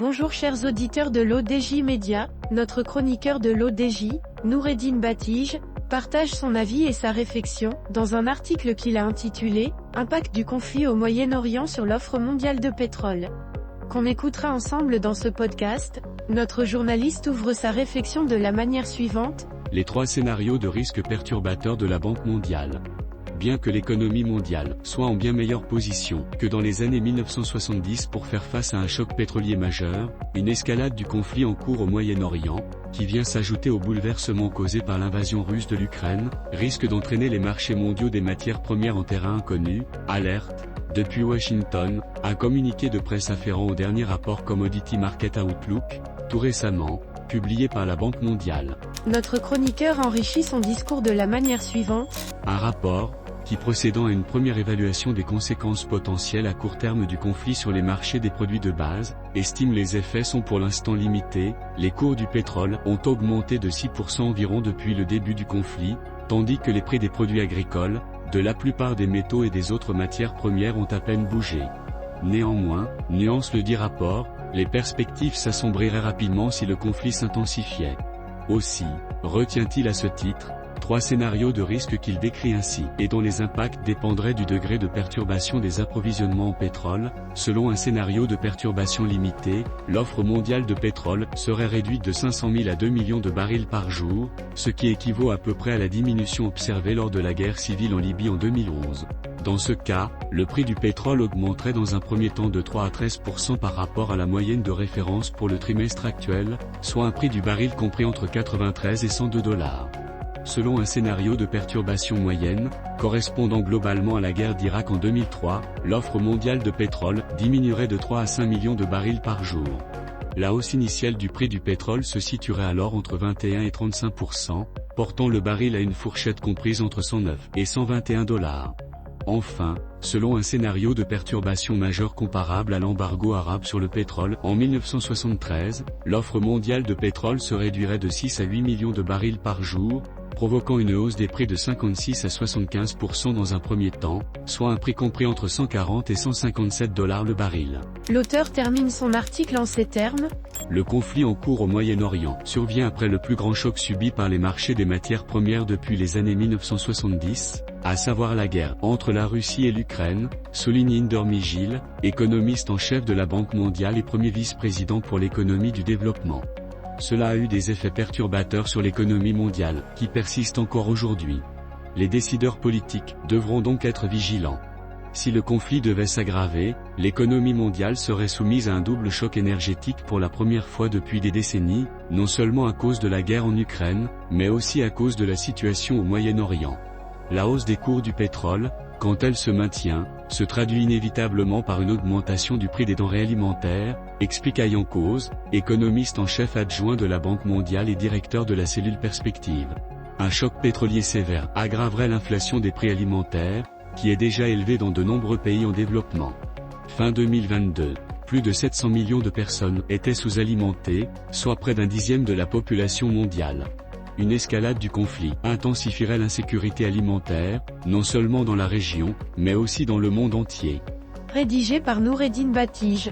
Bonjour chers auditeurs de l'ODJ Média, notre chroniqueur de l'ODJ, Noureddine Batige, partage son avis et sa réflexion, dans un article qu'il a intitulé « Impact du conflit au Moyen-Orient sur l'offre mondiale de pétrole ». Qu'on écoutera ensemble dans ce podcast, notre journaliste ouvre sa réflexion de la manière suivante. Les 3 scénarios de risque perturbateurs de la Banque mondiale. Bien que l'économie mondiale soit en bien meilleure position que dans les années 1970 pour faire face à un choc pétrolier majeur, une escalade du conflit en cours au Moyen-Orient, qui vient s'ajouter aux bouleversements causés par l'invasion russe de l'Ukraine, risque d'entraîner les marchés mondiaux des matières premières en terrain inconnu, alerte. Depuis Washington, un communiqué de presse afférent au dernier rapport Commodity Market Outlook, tout récemment, publié par la Banque mondiale. Notre chroniqueur enrichit son discours de la manière suivante. Un rapport, qui procédant à une première évaluation des conséquences potentielles à court terme du conflit sur les marchés des produits de base, estime les effets sont pour l'instant limités, les cours du pétrole ont augmenté de 6% environ depuis le début du conflit, tandis que les prix des produits agricoles, de la plupart des métaux et des autres matières premières ont à peine bougé. Néanmoins, nuance le dit rapport, les perspectives s'assombriraient rapidement si le conflit s'intensifiait. Aussi, retient-il à ce titre, 3 scénarios de risque qu'il décrit ainsi, et dont les impacts dépendraient du degré de perturbation des approvisionnements en pétrole. Selon un scénario de perturbation limitée, l'offre mondiale de pétrole serait réduite de 500 000 à 2 millions de barils par jour, ce qui équivaut à peu près à la diminution observée lors de la guerre civile en Libye en 2011. Dans ce cas, le prix du pétrole augmenterait dans un premier temps de 3 à 13% par rapport à la moyenne de référence pour le trimestre actuel, soit un prix du baril compris entre 93 et 102 $. Selon un scénario de perturbation moyenne, correspondant globalement à la guerre d'Irak en 2003, l'offre mondiale de pétrole diminuerait de 3 à 5 millions de barils par jour. La hausse initiale du prix du pétrole se situerait alors entre 21 et 35%, portant le baril à une fourchette comprise entre 109 et 121 $. Enfin, selon un scénario de perturbation majeure comparable à l'embargo arabe sur le pétrole en 1973, l'offre mondiale de pétrole se réduirait de 6 à 8 millions de barils par jour, provoquant une hausse des prix de 56 à 75% dans un premier temps, soit un prix compris entre 140 et 157 $ le baril. L'auteur termine son article en ces termes. Le conflit en cours au Moyen-Orient survient après le plus grand choc subi par les marchés des matières premières depuis les années 1970, à savoir la guerre entre la Russie et l'Ukraine, souligne Inder Mijil, économiste en chef de la Banque mondiale et premier vice-président pour l'économie du développement. Cela a eu des effets perturbateurs sur l'économie mondiale, qui persistent encore aujourd'hui. Les décideurs politiques devront donc être vigilants. Si le conflit devait s'aggraver, l'économie mondiale serait soumise à un double choc énergétique pour la première fois depuis des décennies, non seulement à cause de la guerre en Ukraine, mais aussi à cause de la situation au Moyen-Orient. La hausse des cours du pétrole, quand elle se maintient, se traduit inévitablement par une augmentation du prix des denrées alimentaires, explique Ayhan Cause, économiste en chef adjoint de la Banque mondiale et directeur de la cellule Perspective. Un choc pétrolier sévère aggraverait l'inflation des prix alimentaires, qui est déjà élevée dans de nombreux pays en développement. Fin 2022, plus de 700 millions de personnes étaient sous-alimentées, soit près d'un dixième de la population mondiale. Une escalade du conflit intensifierait l'insécurité alimentaire, non seulement dans la région, mais aussi dans le monde entier. Rédigé par Noureddine Batige.